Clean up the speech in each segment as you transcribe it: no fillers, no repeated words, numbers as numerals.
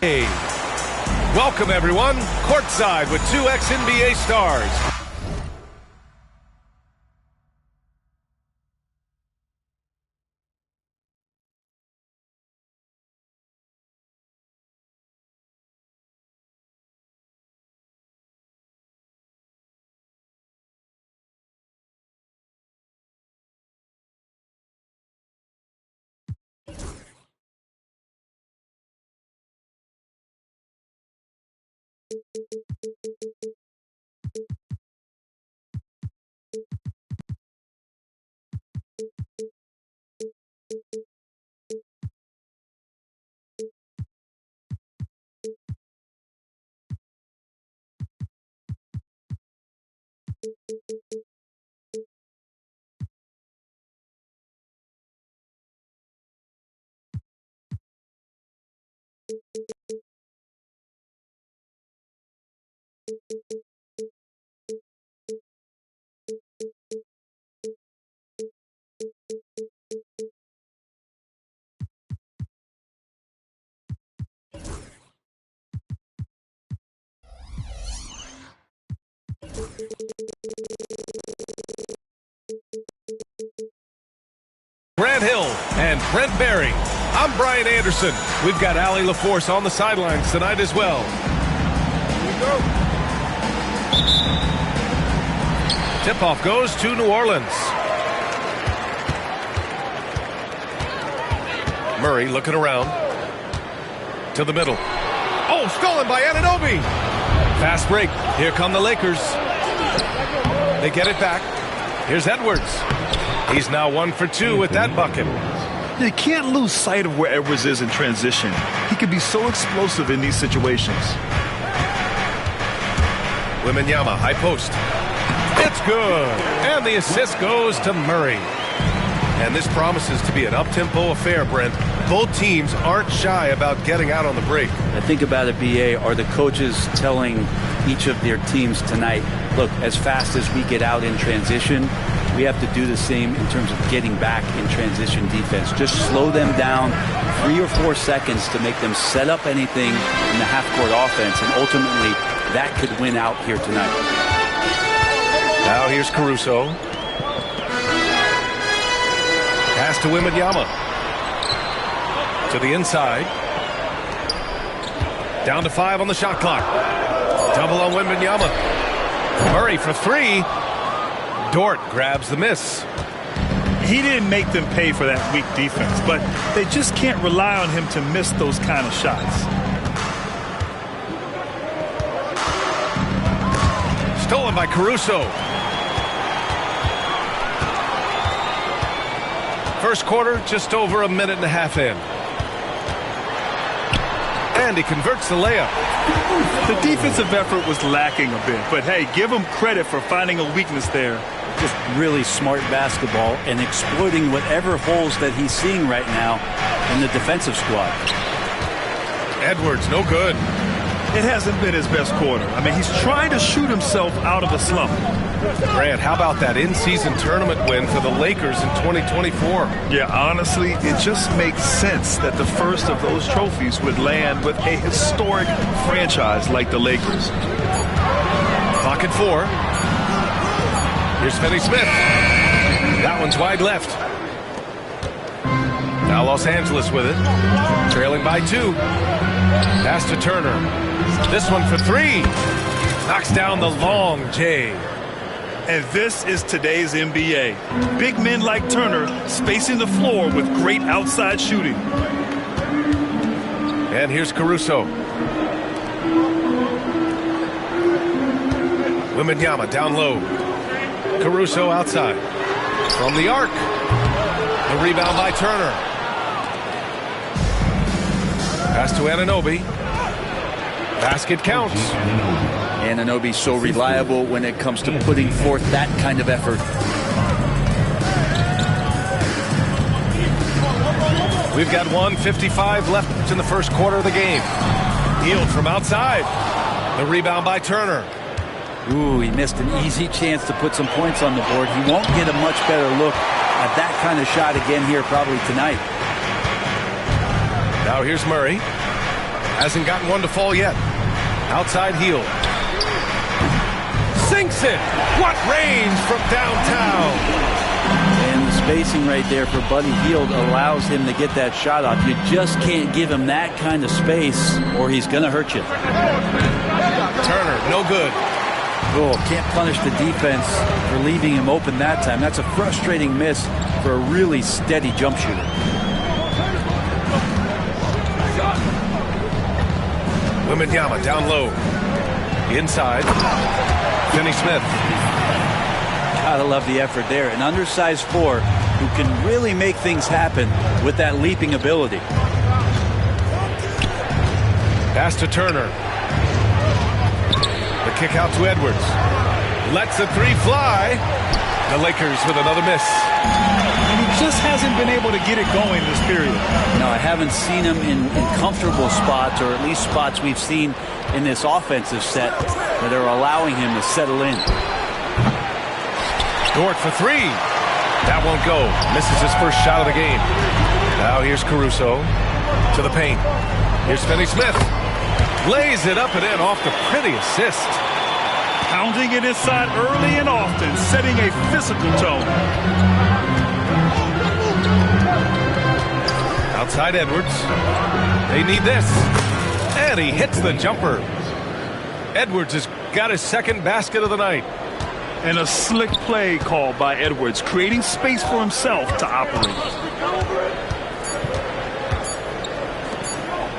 Welcome, everyone, courtside with two ex-NBA stars. Grant Hill and Brent Barry. I'm Brian Anderson. We've got Allie LaForce on the sidelines tonight as well. Here we go. Tip-off goes to New Orleans. Murray looking around. To the middle. Oh, stolen by Anunoby. Fast break. Here come the Lakers. They get it back. Here's Edwards. He's now 1 for 2 with that bucket. You can't lose sight of where Edwards is in transition. He can be so explosive in these situations. Wembanyama, high post. It's good. And the assist goes to Murray. And this promises to be an up-tempo affair, Brent. Both teams aren't shy about getting out on the break. I think about it, BA, are the coaches telling each of their teams tonight, look, as fast as we get out in transition, we have to do the same in terms of getting back in transition defense. Just slow them down 3 or 4 seconds to make them set up anything in the half-court offense, and ultimately that could win out here tonight. Now here's Caruso. Pass to Wembanyama. To the inside. Down to 5 on the shot clock. Double on Wembanyama. Murray for 3. Dort grabs the miss. He didn't make them pay for that weak defense, but they just can't rely on him to miss those kind of shots. Stolen by Caruso. First quarter, just over a minute and a half in. And he converts the layup. The defensive effort was lacking a bit, but hey, give him credit for finding a weakness there. Just really smart basketball and exploiting whatever holes that he's seeing right now in the defensive squad. Edwards, no good. It hasn't been his best quarter. I mean, he's trying to shoot himself out of a slump. Grant, how about that in-season tournament win for the Lakers in 2024? Yeah, honestly, it just makes sense that the first of those trophies would land with a historic franchise like the Lakers. Clock at 4. Here's Finney-Smith. That one's wide left. Now Los Angeles with it. Trailing by 2. Pass to Turner. This one for 3. Knocks down the long J. And this is today's NBA. Big men like Turner spacing the floor with great outside shooting. And here's Caruso. Wembanyama down low. Caruso outside. From the arc. The rebound by Turner. Pass to Anunoby. Basket counts. Anunoby so reliable when it comes to putting forth that kind of effort. We've got 1:55 left in the first quarter of the game. Hield from outside. The rebound by Turner. Ooh, he missed an easy chance to put some points on the board. He won't get a much better look at that kind of shot again here probably tonight. Now here's Murray. Hasn't gotten one to fall yet. Outside heel. Sinks it. What range from downtown. And the spacing right there for Buddy Hield allows him to get that shot off. You just can't give him that kind of space or he's going to hurt you. Turner, no good. Oh, can't punish the defense for leaving him open that time. That's a frustrating miss for a really steady jump shooter. Wembanyama down low. Inside. Finney Smith. Gotta love the effort there. An undersized four who can really make things happen with that leaping ability. Pass to Turner. The kick out to Edwards. Lets the three fly. The Lakers with another miss. And he just hasn't been able to get it going this period. No, I haven't seen him in comfortable spots, or at least spots we've seen in this offensive set that are allowing him to settle in. Dort for three. That won't go. Misses his first shot of the game. Now here's Caruso to the paint. Here's Finney Smith. Lays it up and in off the pretty assist. Pounding it inside early and often, setting a physical tone. Outside Edwards. They need this. And he hits the jumper. Edwards has got his second basket of the night. And a slick play called by Edwards, creating space for himself to operate.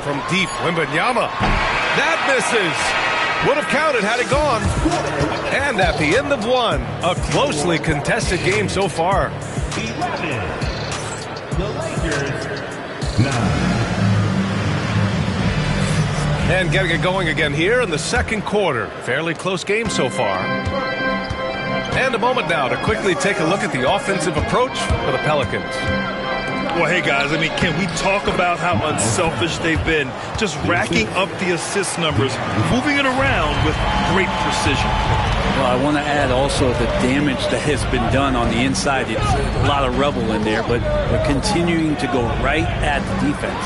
From deep, Wembanyama. That misses. Would have counted had it gone. And at the end of one, a closely contested game so far. 11. The Lakers, 9. And getting it going again here in the second quarter. Fairly close game so far. And a moment now to quickly take a look at the offensive approach for the Pelicans. Well, hey, guys, I mean, can we talk about how unselfish they've been? Just racking up the assist numbers, moving it around with great precision. Well, I want to add also the damage that has been done on the inside. It's a lot of rubble in there, but they're continuing to go right at the defense.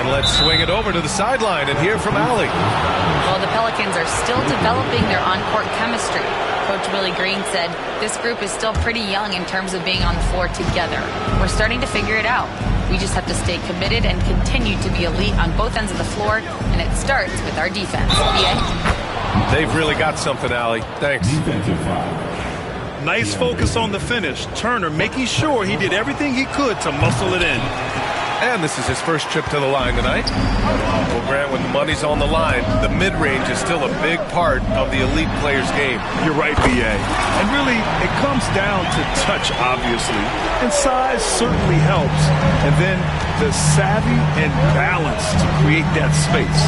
And let's swing it over to the sideline and hear from Allie. Well, the Pelicans are still developing their on-court chemistry. Coach Willie Green said this group is still pretty young in terms of being on the floor together. We're starting to figure it out. We just have to stay committed and continue to be elite on both ends of the floor, and it starts with our defense. BA? They've really got something, Allie. Thanks. Defensive foul. Nice focus on the finish. Turner making sure he did everything he could to muscle it in. And this is his first trip to the line tonight. Well, Grant, when the money's on the line, the mid-range is still a big part of the elite player's game. You're right, B.A. And really, it comes down to touch, obviously. And size certainly helps. And then the savvy and balance to create that space.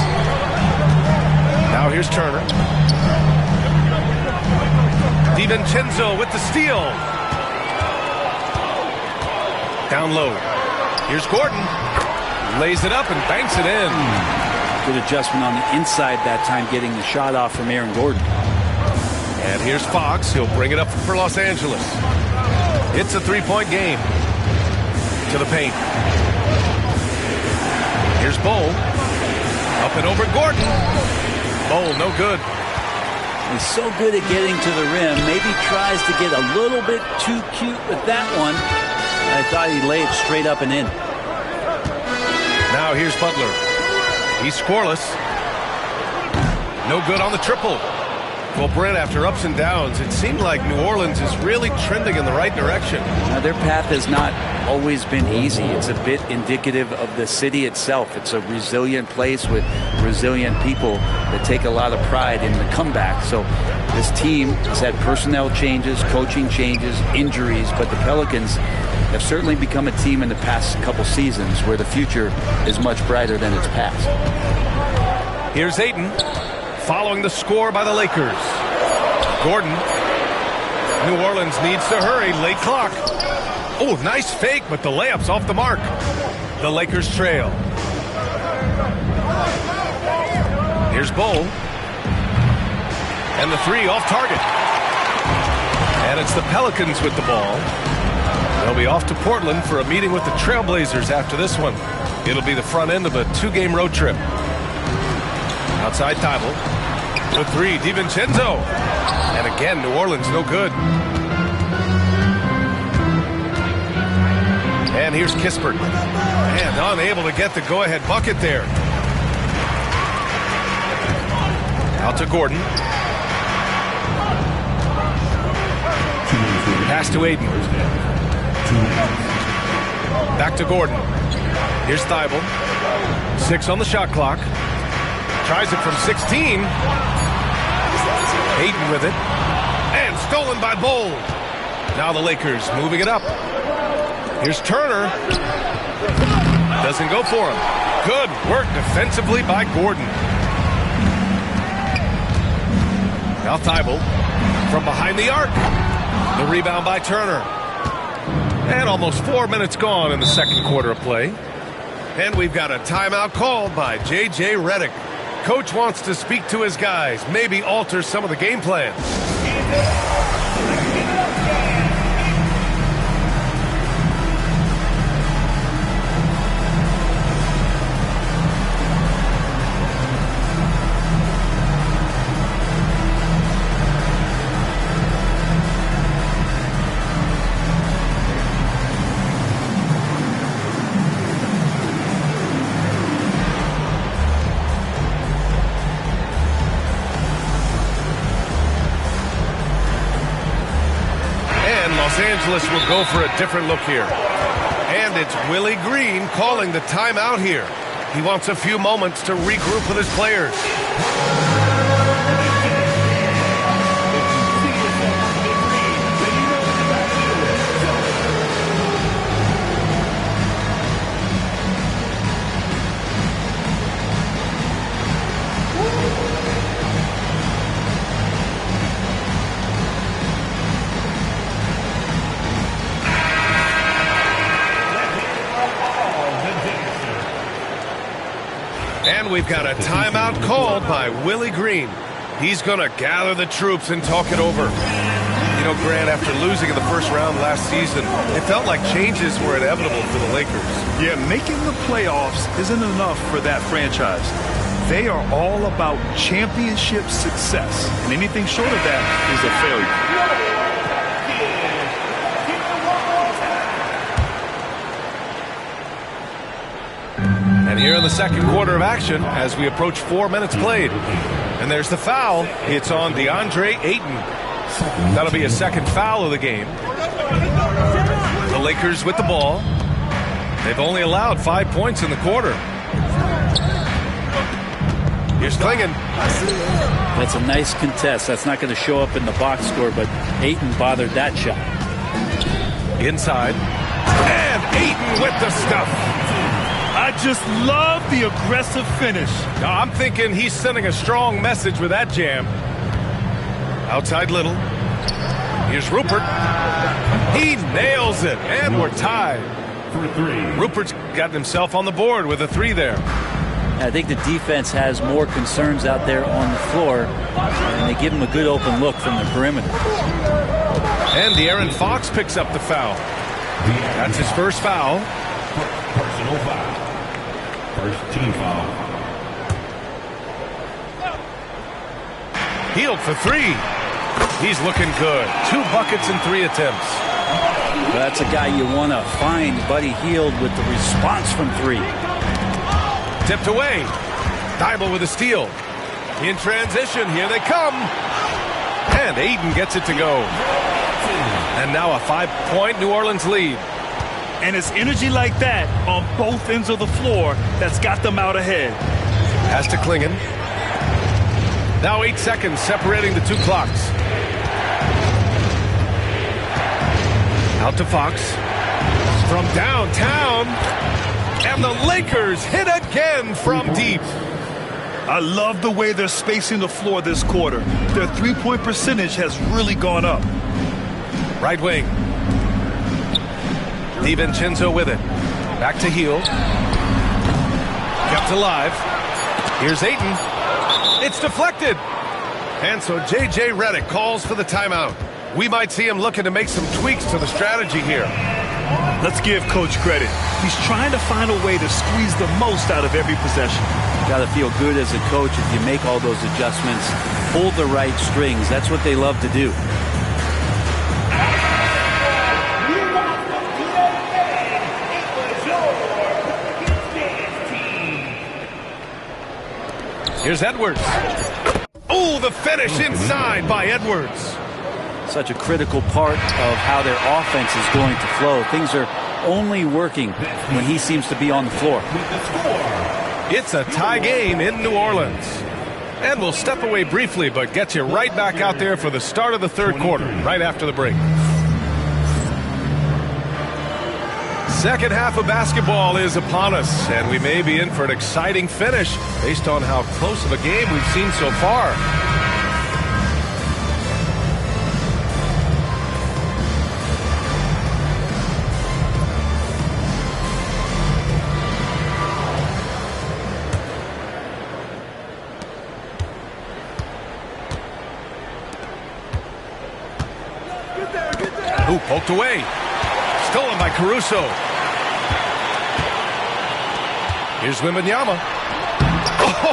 Now here's Turner. DiVincenzo with the steal. Down low. Here's Gordon. Lays it up and banks it in. Good adjustment on the inside that time, getting the shot off from Aaron Gordon. And here's Fox. He'll bring it up for Los Angeles. It's a three-point game. To the paint. Here's Bowl. Up and over Gordon. Bowl, no good. He's so good at getting to the rim. Maybe tries to get a little bit too cute with that one. I thought he laid straight up and in. Now here's Butler. He's scoreless. No good on the triple. Well, Brent, after ups and downs, it seemed like New Orleans is really trending in the right direction. Now, their path has not always been easy. It's a bit indicative of the city itself. It's a resilient place with resilient people that take a lot of pride in the comeback. So this team has had personnel changes, coaching changes, injuries, but the Pelicans have certainly become a team in the past couple seasons where the future is much brighter than its past. Here's Ayton. Following the score by the Lakers. Gordon. New Orleans needs to hurry. Late clock. Oh, nice fake, but the layup's off the mark. The Lakers trail. Here's Bowl. And the three off target. And it's the Pelicans with the ball. They'll be off to Portland for a meeting with the Trailblazers after this one. It'll be the front end of a 2-game road trip. Outside Thibault. The 3, DiVincenzo. And again, New Orleans no good. And here's Kispert. And unable to get the go-ahead bucket there. Out to Gordon. Pass to Aiden. Back to Gordon. Here's Thibault. 6 on the shot clock. Tries it from 16. Aiden with it. And stolen by Bold. Now the Lakers moving it up. Here's Turner. Doesn't go for him. Good work defensively by Gordon. Now Thibault from behind the arc. The rebound by Turner. And almost 4 minutes gone in the second quarter of play. And we've got a timeout called by J.J. Redick. Coach wants to speak to his guys, maybe alter some of the game plans. Los Angeles will go for a different look here. And it's Willie Green calling the timeout here. He wants a few moments to regroup with his players. And we've got a timeout called by Willie Green. He's going to gather the troops and talk it over. You know, Grant, after losing in the first round last season, it felt like changes were inevitable for the Lakers. Yeah, making the playoffs isn't enough for that franchise. They are all about championship success, and anything short of that is a failure. And here in the second quarter of action as we approach 4 minutes played. And there's the foul. It's on DeAndre Ayton. That'll be a second foul of the game. The Lakers with the ball. They've only allowed 5 points in the quarter. Here's Klingon. That's a nice contest. That's not going to show up in the box score, but Ayton bothered that shot. Inside. And Ayton with the stuff. I just love the aggressive finish. Now, I'm thinking he's sending a strong message with that jam. Outside Little. Here's Rupert. He nails it, and we're tied. Rupert's gotten himself on the board with a 3 there. I think the defense has more concerns out there on the floor, and they give him a good open look from the perimeter. And De'Aaron Fox picks up the foul. That's his first foul. Personal foul. First team foul. Hield for 3. He's looking good. 2 buckets in 3 attempts. That's a guy you want to find, Buddy Hield, with the response from 3. Tipped away. Thibault with a steal. In transition, here they come. And Ayton gets it to go. And now a 5-point New Orleans lead. And it's energy like that on both ends of the floor that's got them out ahead. Pass to Klingon. Now 8 seconds separating the 2 clocks. Out to Fox. From downtown. And the Lakers hit again from deep. I love the way they're spacing the floor this quarter. Their three-point percentage has really gone up. Right wing. DiVincenzo with it. Back to Hield. Kept alive. Here's Ayton. It's deflected. And so J.J. Redick calls for the timeout. We might see him looking to make some tweaks to the strategy here. Let's give Coach credit. He's trying to find a way to squeeze the most out of every possession. Got to feel good as a coach if you make all those adjustments, pull the right strings. That's what they love to do. Here's Edwards. Oh, the finish inside by Edwards. Such a critical part of how their offense is going to flow. Things are only working when he seems to be on the floor. It's a tie game in New Orleans. And we'll step away briefly, but get you right back out there for the start of the third quarter, right after the break. Second half of basketball is upon us, and we may be in for an exciting finish based on how close of a game we've seen so far. Ooh, poked away. Stolen by Caruso. Here's Wembanyama.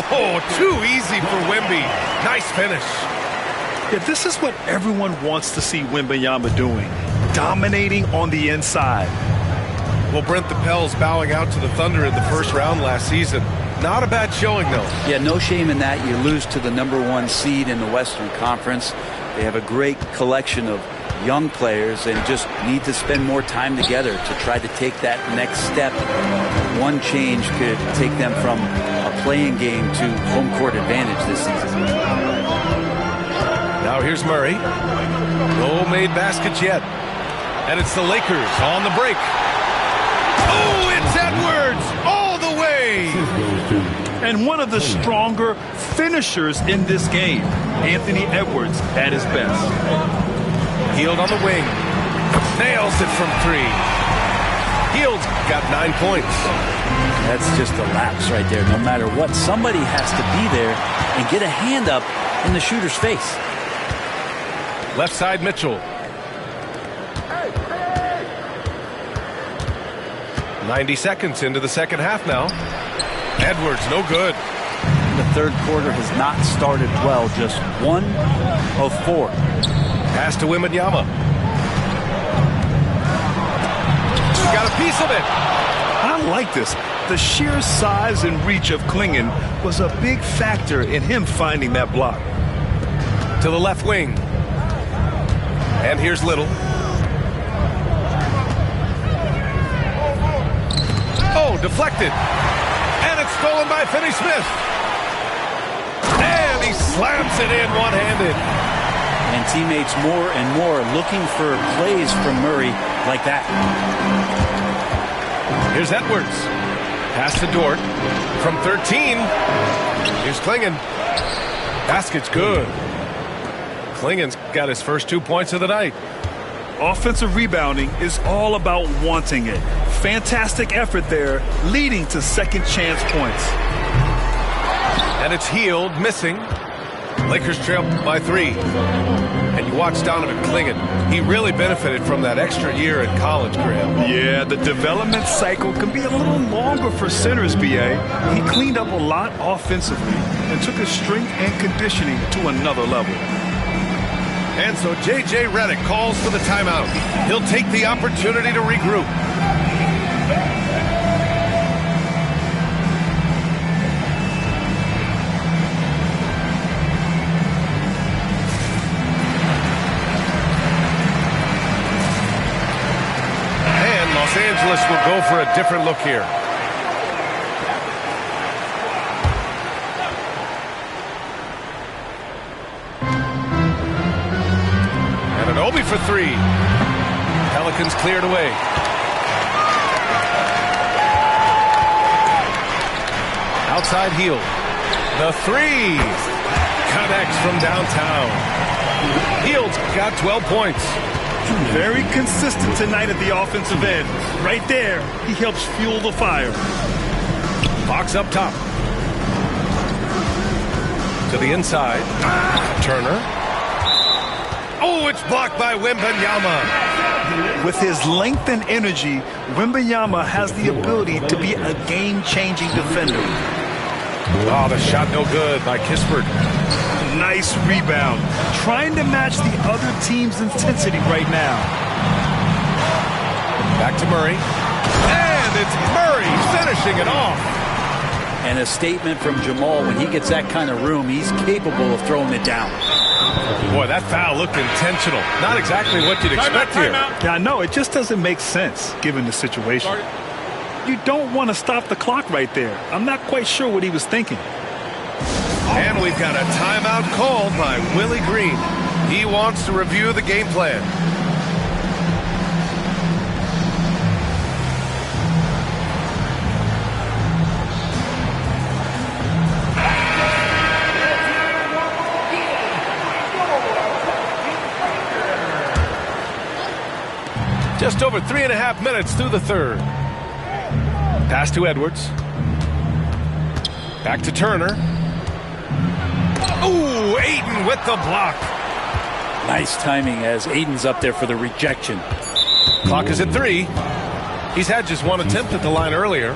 Oh, too easy for Wemby. Nice finish. Yeah, this is what everyone wants to see Wembanyama doing. Dominating on the inside. Well, Brent, the Pels bowing out to the Thunder in the first round last season. Not a bad showing, though. Yeah, no shame in that. You lose to the #1 seed in the Western Conference. They have a great collection of young players and just need to spend more time together to try to take that next step. One change could take them from a playing game to home court advantage this season. Now here's Murray. No made baskets yet. And it's the Lakers on the break. Oh, it's Edwards all the way. And one of the stronger finishers in this game, Anthony Edwards at his best. Hield on the wing. Nails it from three. Hield's got 9 points. That's just a lapse right there. No matter what, somebody has to be there and get a hand up in the shooter's face. Left side, Mitchell. 90 seconds into the second half now. Edwards, no good. The third quarter has not started well. Just 1 of 4. Pass to Wembanyama. He got a piece of it. I like this. The sheer size and reach of Klingon was a big factor in him finding that block. To the left wing. And here's Little. Oh, deflected. And it's stolen by Finney-Smith. And he slams it in one-handed. And teammates more and more looking for plays from Murray like that. Here's Edwards. Pass to Dort. From 13. Here's Klingon. Basket's good. Klingon's got his first 2 points of the night. Offensive rebounding is all about wanting it. Fantastic effort there, leading to second chance points. And it's Hield missing. Lakers trail by 3. And you watch Donovan Klingon. He really benefited from that extra year in college, Graham. Yeah, the development cycle can be a little longer for centers, B.A. He cleaned up a lot offensively and took his strength and conditioning to another level. And so J.J. Redick calls for the timeout. He'll take the opportunity to regroup. And Los Angeles will go for a different look here. Obi for 3. Pelicans cleared away. Outside Hield. The 3 connects from downtown. Hield's got 12 points. Very consistent tonight at the offensive end. Right there, he helps fuel the fire. Fox up top. To the inside. Turner. Oh, it's blocked by Wembanyama. With his length and energy, Wembanyama has the ability to be a game-changing defender. Oh, the shot no good by Kispert. Nice rebound. Trying to match the other team's intensity right now. Back to Murray. And it's Murray finishing it off. And a statement from Jamal, when he gets that kind of room, he's capable of throwing it down. Boy, that foul looked intentional. Not exactly what you'd expect here. Yeah, I know. It just doesn't make sense given the situation. You don't want to stop the clock right there. I'm not quite sure what he was thinking. And we've got a timeout called by Willie Green. He wants to review the game plan. Just over 3.5 minutes through the third. Pass to Edwards. Back to Turner. Ooh, Ayton with the block. Nice timing as Aiden's up there for the rejection. Clock is at 3. He's had just one attempt at the line earlier.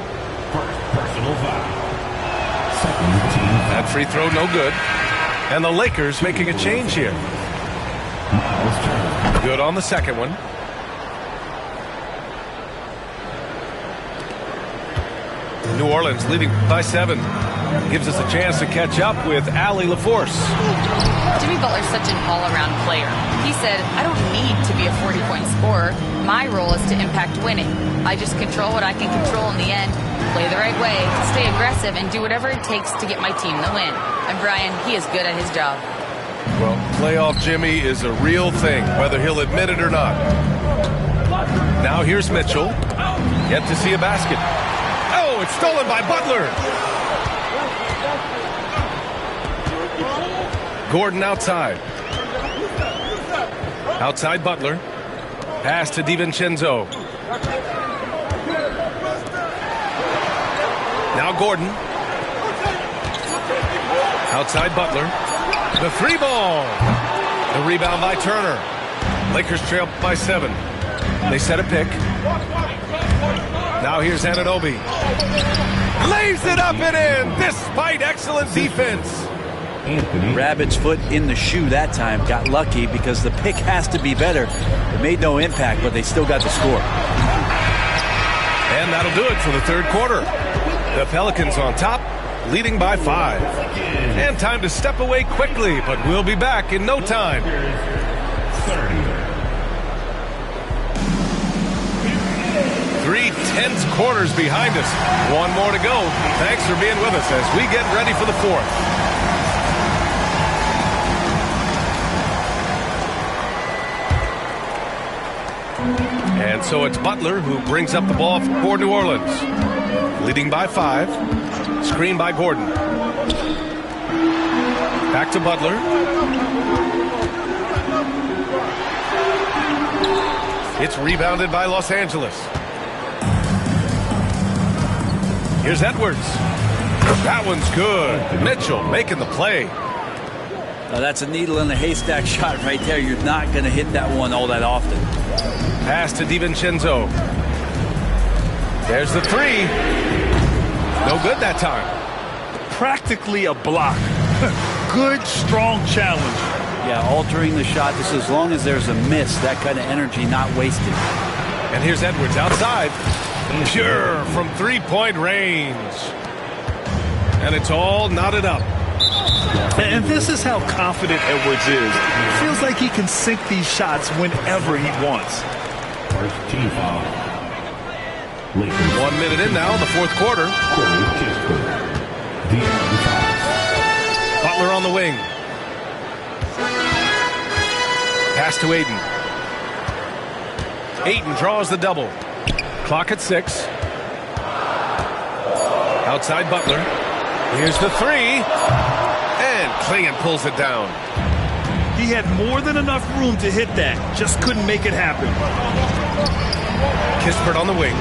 Personal foul. Second team. That free throw no good. And the Lakers making a change here. Miles Turner. Good on the second one. New Orleans leading by 7. Gives us a chance to catch up with Allie LaForce. Jimmy Butler's such an all-around player. He said, I don't need to be a 40-point scorer. My role is to impact winning. I just control what I can control in the end, play the right way, stay aggressive, and do whatever it takes to get my team the win. And Brian, he is good at his job. Well, playoff Jimmy is a real thing, whether he'll admit it or not. Now here's Mitchell. Yet to see a basket. Oh, it's stolen by Butler. Gordon outside. Outside Butler. Pass to DiVincenzo. Now Gordon. Outside Butler. The 3 ball. The rebound by Turner. Lakers trail by 7. They set a pick. Now here's Anunoby. Lays it up and in despite excellent defense. Rabbit's foot in the shoe that time. Got lucky because the pick has to be better. It made no impact, but they still got the score. And that'll do it for the third quarter. The Pelicans on top, leading by 5. And time to step away quickly, but we'll be back in no time. 3 tense quarters behind us. One more to go. Thanks for being with us as we get ready for the fourth. And so it's Butler who brings up the ball for New Orleans. Leading by 5. Screen by Gordon. Back to Butler. It's rebounded by Los Angeles. Here's Edwards. That one's good. Mitchell making the play. That's a needle in the haystack shot right there. You're not going to hit that one all that often. Pass to DiVincenzo. There's the 3. No good that time. Practically a block. Good, strong challenge. Yeah, altering the shot just as long as there's a miss. That kind of energy not wasted. And here's Edwards outside. Pure from 3-point range. And it's all knotted up. And this is how confident Edwards is. Feels like he can sink these shots whenever he wants. First team foul. 1 minute in now in the fourth quarter. Butler on the wing. Pass to Ayton. Ayton draws the double. Clock at 6. Outside Butler. Here's the 3. And Clingan pulls it down. He had more than enough room to hit that. Just couldn't make it happen. Kispert on the wing.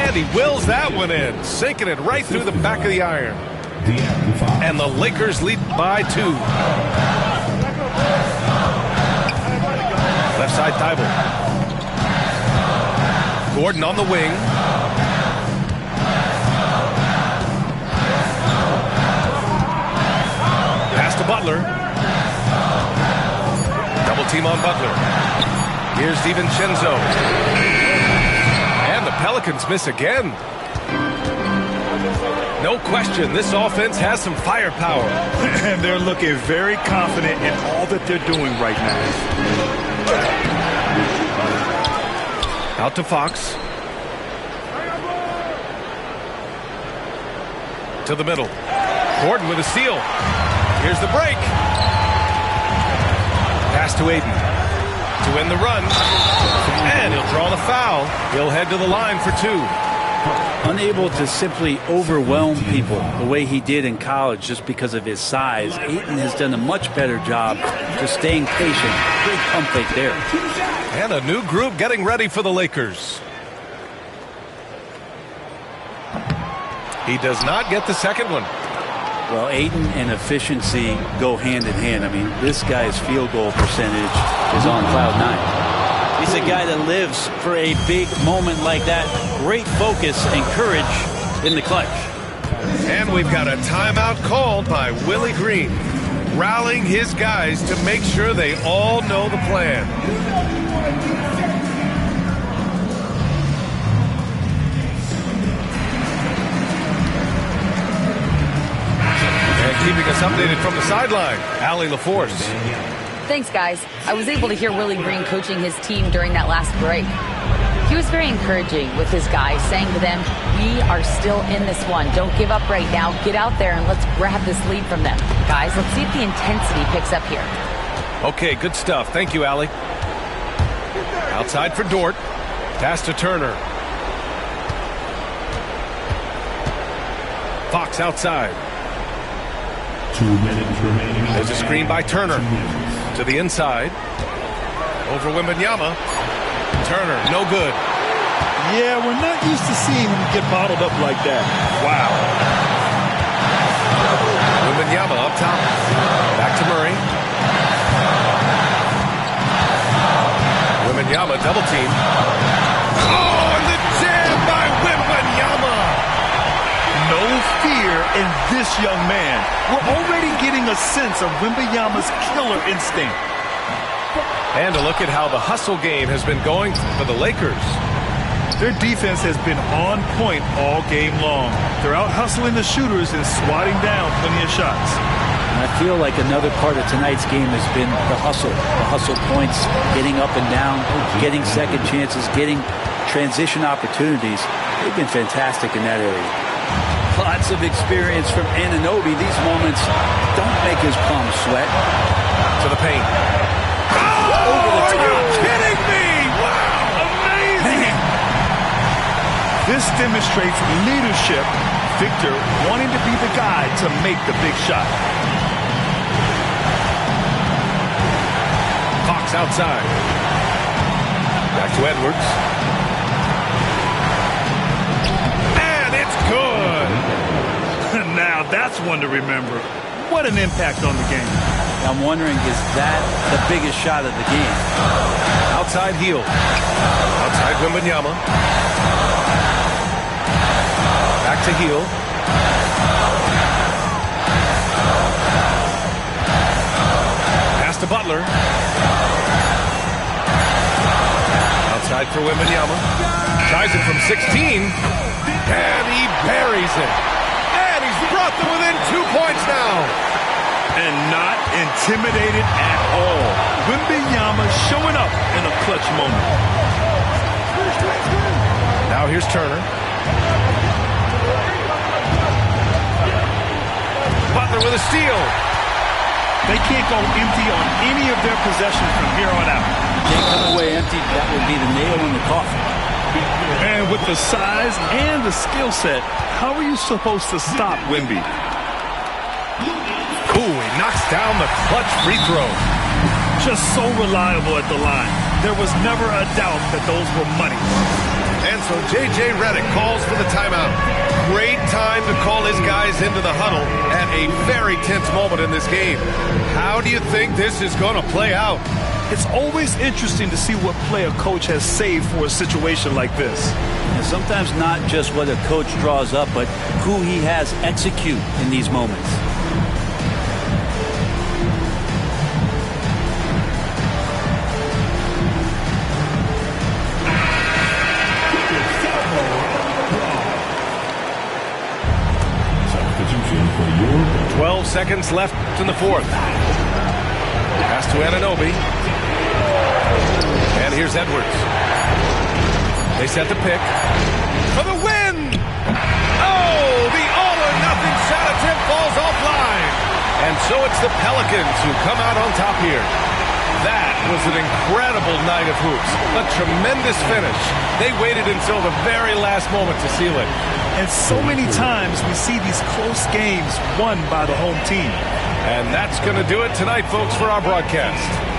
And he wills that one in. Sinking it right through the back of the iron. And the Lakers lead by 2. Left side Thibault. Gordon on the wing. Pass to Butler. Double team on Butler. Here's DiVincenzo. And the Pelicans miss again. No question, this offense has some firepower. And they're looking very confident in all that they're doing right now. Out to Fox. To the middle. Gordon with a steal. Here's the break. Pass to Aiden. To win the run. And he'll draw the foul. He'll head to the line for two. Unable to simply overwhelm people the way he did in college just because of his size, Ayton has done a much better job just staying patient. Great pump fake there. And a new group getting ready for the Lakers. He does not get the second one. Well, Ayton and efficiency go hand in hand. I mean, this guy's field goal percentage is on cloud 9. He's a guy that lives for a big moment like that. Great focus and courage in the clutch. And we've got a timeout called by Willie Green, rallying his guys to make sure they all know the plan. And keeping us updated from the sideline, Allie LaForce. Thanks, guys. I was able to hear Willie Green coaching his team during that last break. He was very encouraging with his guys, saying to them, we are still in this one. Don't give up right now. Get out there and let's grab this lead from them. Guys, let's see if the intensity picks up here. Okay, good stuff. Thank you, Allie. Outside for Dort. Pass to Turner. Fox outside. 2 minutes remaining. There's a screen by Turner. To the inside. Over Wembanyama. Turner, no good. Yeah, we're not used to seeing him get bottled up like that. Wow. Wembanyama up top. Back to Murray. Wembanyama double team. Oh, and the jam by Wembanyama. No fear in this young man. We're already getting a sense of Wembanyama's killer instinct. And a look at how the hustle game has been going for the Lakers. Their defense has been on point all game long. They're out hustling the shooters and swatting down plenty of shots. And I feel like another part of tonight's game has been the hustle points, getting up and down, getting second chances, getting transition opportunities. They've been fantastic in that area. Lots of experience from Anunoby. These moments don't make his palms sweat. To the paint. Are you kidding me? Wow, amazing. This demonstrates leadership. Victor wanting to be the guy to make the big shot. Fox outside. Back to Edwards. And it's good. Now that's one to remember. What an impact on the game. I'm wondering, is that the biggest shot of the game? Outside heel. Outside Wembanyama. Back to heel. Pass to Butler. Outside for Wembanyama. Tries it from 16. And he buries it. And he's brought them within 2 points now. And not intimidated at all. Wembanyama showing up in a clutch moment. Now here's Turner. Butler with a steal. They can't go empty on any of their possessions from here on out. Can't come away empty. That would be the nail in the coffin. And with the size and the skill set, how are you supposed to stop Wemby? Ooh, he knocks down the clutch free throw. Just so reliable at the line. There was never a doubt that those were money. And so J.J. Redick calls for the timeout. great time to call his guys into the huddle at a very tense moment in this game. How do you think this is going to play out? It's always interesting to see what play a coach has saved for a situation like this. And sometimes not just what a coach draws up, but who he has execute in these moments. Substitution for your 12 seconds left in the fourth. Pass to Anunoby. And here's Edwards. They set the pick for the win. Oh, the all-or-nothing shot attempt falls offline. And so it's the Pelicans who come out on top here. That was an incredible night of hoops. A tremendous finish. They waited until the very last moment to seal it. And so many times we see these close games won by the home team. And that's going to do it tonight, folks, for our broadcast.